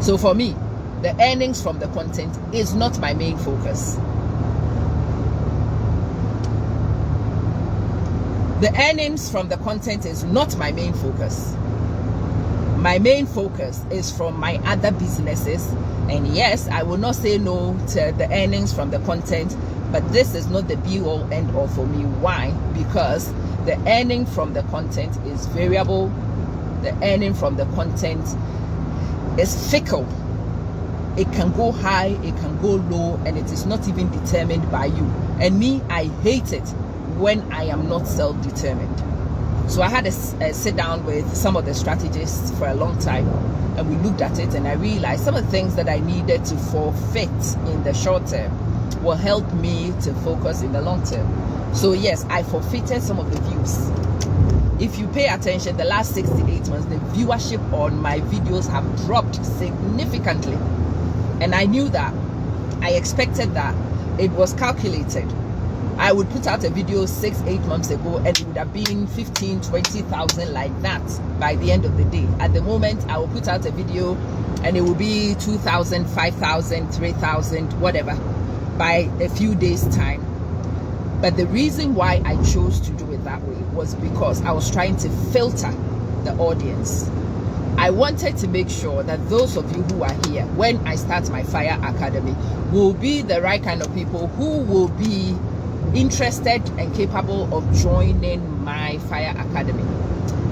So for me, the earnings from the content is not my main focus. The earnings from the content is not my main focus. My main focus is from my other businesses. And yes, I will not say no to the earnings from the content, but this is not the be-all end-all for me. Why? Because the earning from the content is variable. The earning from the content is fickle. It can go high, it can go low, and it is not even determined by you. And me, I hate it when I am not self-determined. So I had a sit down with some of the strategists for a long time, and we looked at it, and I realized some of the things that I needed to forfeit in the short term will help me to focus in the long term. So yes, I forfeited some of the views. If you pay attention, the last 6 to 8 months, the viewership on my videos have dropped significantly. And I knew that. I expected that. It was calculated. I would put out a video 6-8 months ago, and it would have been 15,000-20,000 like that by the end of the day. At the moment, I will put out a video and it will be 2,000, 5,000, 3,000, whatever, by a few days time. But the reason why I chose to do it that way was because I was trying to filter the audience. I wanted to make sure that those of you who are here when I start my Fire Academy will be the right kind of people who will be interested and capable of joining my Fire Academy.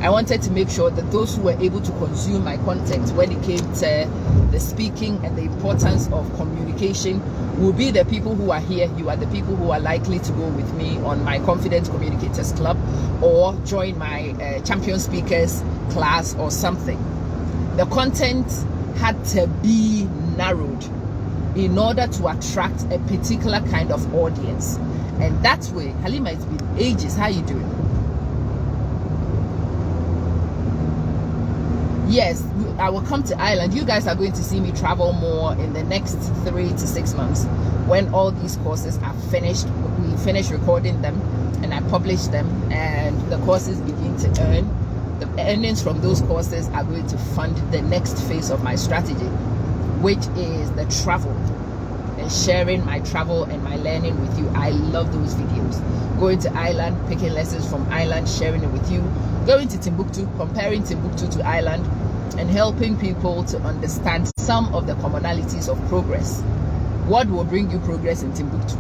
I wanted to make sure that those who were able to consume my content when it came to the speaking and the importance of communication will be the people who are here. You are the people who are likely to go with me on my Confident Communicators Club or join my Champion Speakers class or something. The content had to be narrowed in order to attract a particular kind of audience. And that way, Halima, it's been ages. How you doing? Yes, I will come to Ireland. You guys are going to see me travel more in the next 3 to 6 months when all these courses are finished. We finish recording them and I publish them, and the courses begin to earn. The earnings from those courses are going to fund the next phase of my strategy, which is the travel and sharing my travel and my learning with you. I love those videos. Going to Ireland, picking lessons from Ireland, sharing it with you. Going to Timbuktu, comparing Timbuktu to Ireland, and helping people to understand some of the commonalities of progress. What will bring you progress in Timbuktu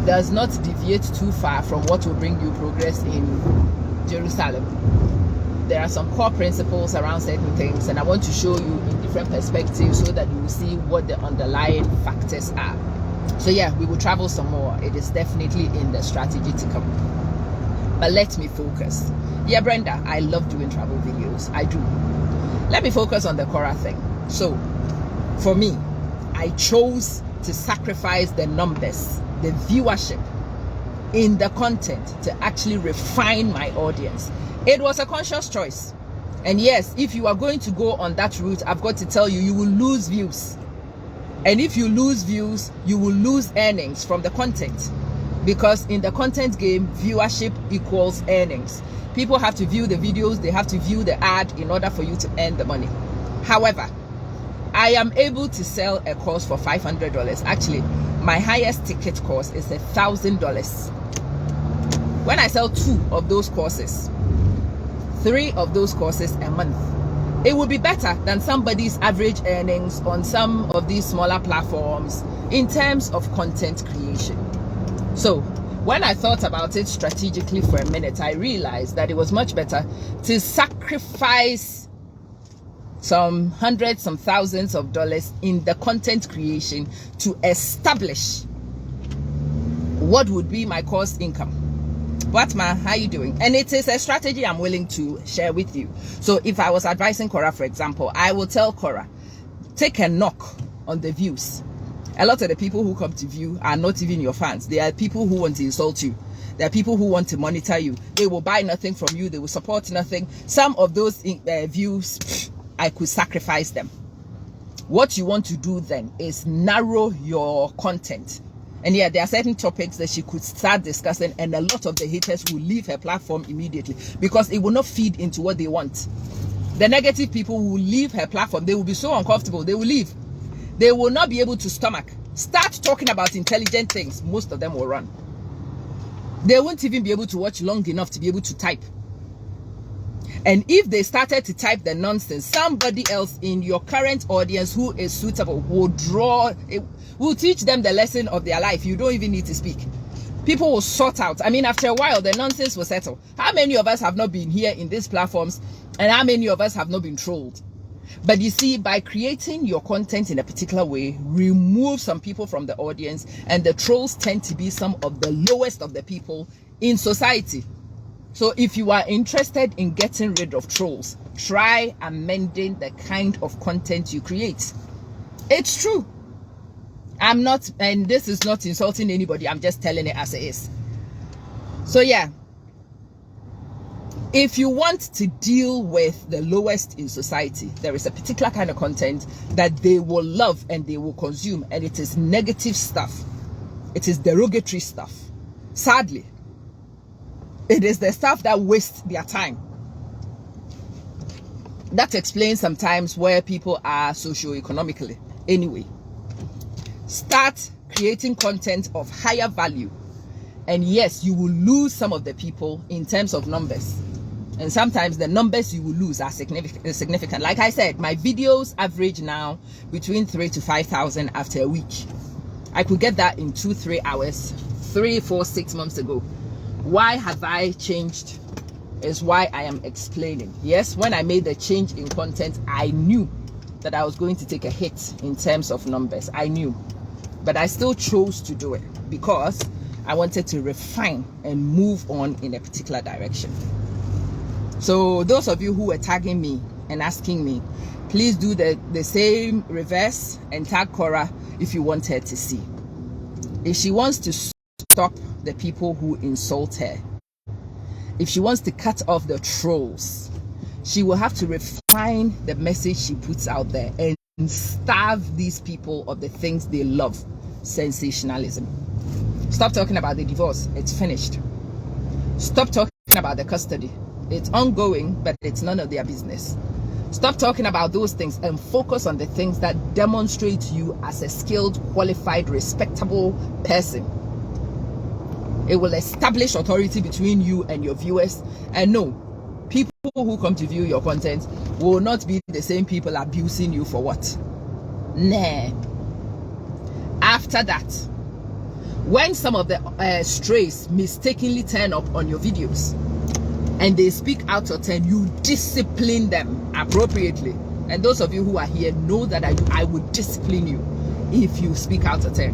does not deviate too far from what will bring you progress in Jerusalem. There are some core principles around certain things, and I want to show you in different perspectives so that you will see what the underlying factors are. So yeah, we will travel some more. It is definitely in the strategy to come. But let me focus. Yeah, Brenda, I love doing travel videos. I do. Let me focus on the Quora thing. So for me, I chose to sacrifice the numbers, the viewership in the content to actually refine my audience. It was a conscious choice. And yes, if you are going to go on that route, I've got to tell you, you will lose views. And if you lose views, you will lose earnings from the content. Because in the content game, viewership equals earnings. People have to view the videos, they have to view the ad in order for you to earn the money. However, I am able to sell a course for $500. Actually, my highest ticket course is $1,000. When I sell 2 of those courses, 3 of those courses a month, it would be better than somebody's average earnings on some of these smaller platforms in terms of content creation. So when I thought about it strategically for a minute, I realized that it was much better to sacrifice some hundreds, some thousands of dollars in the content creation to establish what would be my course income. Watma, how you doing? And it is a strategy I'm willing to share with you. So if I was advising Quora, for example, I will tell Quora, take a knock on the views. A lot of the people who come to view are not even your fans. They are people who want to insult you. There are people who want to monitor you. They will buy nothing from you. They will support nothing. Some of those views, I could sacrifice them. What you want to do then is narrow your content. And yeah, there are certain topics that she could start discussing, and a lot of the haters will leave her platform immediately because it will not feed into what they want. The negative people will leave her platform. They will be so uncomfortable. They will leave. They will not be able to stomach. Start talking about intelligent things. Most of them will run. They won't even be able to watch long enough to be able to type. And if they started to type the nonsense, somebody else in your current audience who is suitable will teach them the lesson of their life. You don't even need to speak. People will sort out. I mean, after a while, the nonsense will settle. How many of us have not been here in these platforms, and how many of us have not been trolled? But you see, by creating your content in a particular way, remove some people from the audience, and the trolls tend to be some of the lowest of the people in society. So if you are interested in getting rid of trolls, try amending the kind of content you create. It's true. I'm not, and this is not insulting anybody, I'm just telling it as it is. So yeah, if you want to deal with the lowest in society, there is a particular kind of content that they will love and they will consume, and it is negative stuff. It is derogatory stuff. Sadly, it is the stuff that wastes their time. That explains sometimes where people are socio-economically. Anyway, start creating content of higher value. And yes, you will lose some of the people in terms of numbers. And sometimes the numbers you will lose are significant. Like I said, my videos average now between 3,000 to 5,000 after a week. I could get that in 2-3 hours, 3, 4, 6 months ago. Why have I changed is why I am explaining. Yes, when I made the change in content, I knew that I was going to take a hit in terms of numbers. I knew, but I still chose to do it because I wanted to refine and move on in a particular direction. So those of you who were tagging me and asking me, please do the same reverse and tag Cora if you want her to see. If she wants to stop the people who insult her, if she wants to cut off the trolls, she will have to refine the message she puts out there and starve these people of the things they love. Sensationalism. Stop talking about the divorce. It's finished. Stop talking about the custody. It's ongoing, but it's none of their business. Stop talking about those things and focus on the things that demonstrate you as a skilled, qualified, respectable person. It will establish authority between you and your viewers. And no, people who come to view your content will not be the same people abusing you for what? Nah. After that, when some of the strays mistakenly turn up on your videos and they speak out of turn, you discipline them appropriately. And those of you who are here know that I would discipline you if you speak out of turn.